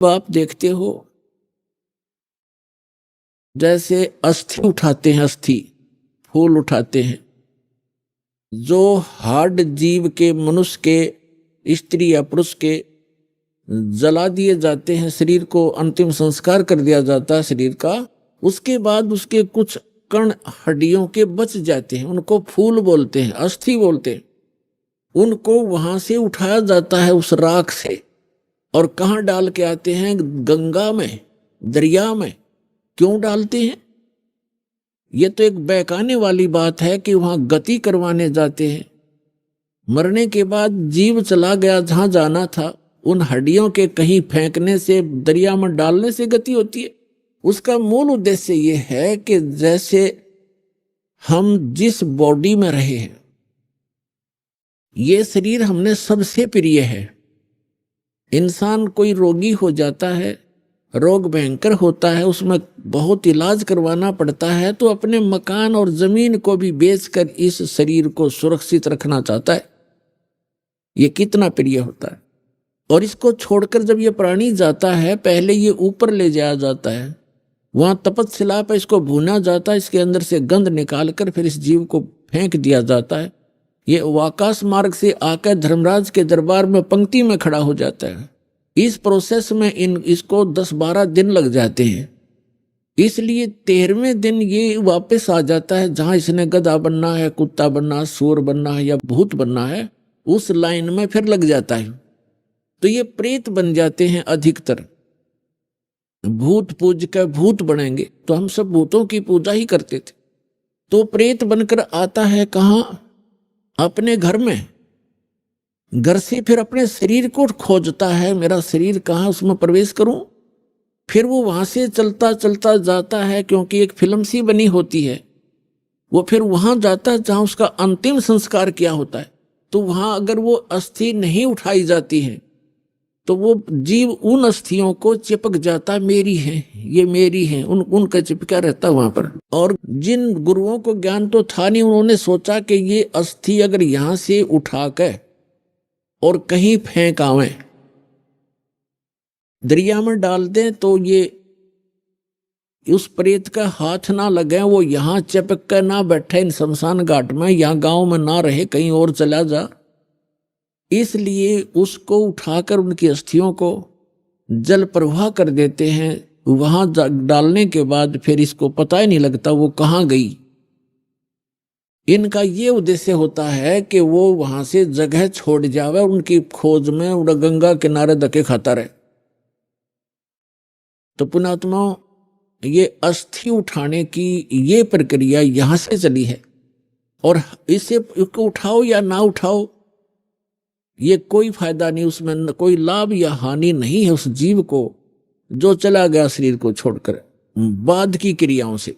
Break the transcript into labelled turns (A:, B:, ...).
A: अब आप देखते हो जैसे अस्थि उठाते हैं, अस्थि फूल उठाते हैं, जो हार्ड जीव के, मनुष्य के, स्त्री या पुरुष के जला दिए जाते हैं, शरीर को अंतिम संस्कार कर दिया जाता है शरीर का। उसके बाद उसके कुछ कण हड्डियों के बच जाते हैं, उनको फूल बोलते हैं, अस्थि बोलते हैं। उनको वहां से उठाया जाता है उस राख से, और कहाँ डाल के आते हैं? गंगा में, दरिया में। क्यों डालते हैं? ये तो एक बहकाने वाली बात है कि वहां गति करवाने जाते हैं। मरने के बाद जीव चला गया जहां जाना था, उन हड्डियों के कहीं फेंकने से, दरिया में डालने से गति होती है। उसका मूल उद्देश्य ये है कि जैसे हम जिस बॉडी में रहे हैं, ये शरीर हमने सबसे प्रिय है। इंसान कोई रोगी हो जाता है, रोग भयंकर होता है, उसमें बहुत इलाज करवाना पड़ता है, तो अपने मकान और जमीन को भी बेचकर इस शरीर को सुरक्षित रखना चाहता है। ये कितना प्रिय होता है। और इसको छोड़कर जब ये प्राणी जाता है, पहले ये ऊपर ले जाया जाता है, वहां तपस्शिला पर इसको भूना जाता है, इसके अंदर से गंध निकालकर फिर इस जीव को फेंक दिया जाता है। ये आकाश मार्ग से आकर धर्मराज के दरबार में पंक्ति में खड़ा हो जाता है। इस प्रोसेस में इसको 10-12 दिन लग जाते हैं। इसलिए 13वें दिन ये वापस आ जाता है, जहां इसने गधा बनना है, कुत्ता बनना है, सूर बनना है या भूत बनना है, उस लाइन में फिर लग जाता है। तो ये प्रेत बन जाते हैं अधिकतर। भूत पूज कर भूत बनेंगे, तो हम सब भूतों की पूजा ही करते थे। तो प्रेत बनकर आता है कहाँ? अपने घर में। घर से फिर अपने शरीर को खोजता है, मेरा शरीर कहाँ, उसमें प्रवेश करूं। फिर वो वहां से चलता चलता जाता है, क्योंकि एक फिल्म सी बनी होती है, वो फिर वहां जाता है जहां उसका अंतिम संस्कार किया होता है। तो वहां अगर वो अस्थि नहीं उठाई जाती है, तो वो जीव उन अस्थियों को चिपक जाता, मेरी है, ये मेरी है, उनका चिपका रहता वहां पर। और जिन गुरुओं को ज्ञान तो था नहीं, उन्होंने सोचा कि ये अस्थि अगर यहां से उठाकर और कहीं फेंक आवे, दरिया में डाल दें, तो ये उस प्रेत का हाथ ना लगे, वो यहां चिपक कर ना बैठे इन शमशान घाट में, यहां गांव में ना रहे, कहीं और चला जा। इसलिए उसको उठाकर उनकी अस्थियों को जल प्रवाह कर देते हैं। वहां डालने के बाद फिर इसको पता ही नहीं लगता वो कहाँ गई। इनका ये उद्देश्य होता है कि वो वहां से जगह छोड़ जावे, उनकी खोज में उड़ा गंगा किनारे धक्के खाता रहे। तो पुणात्माओं, ये अस्थि उठाने की ये प्रक्रिया यहां से चली है। और इसको उठाओ या ना उठाओ, ये कोई फायदा नहीं, उसमें कोई लाभ या हानि नहीं है उस जीव को जो चला गया शरीर को छोड़कर बाद की क्रियाओं से।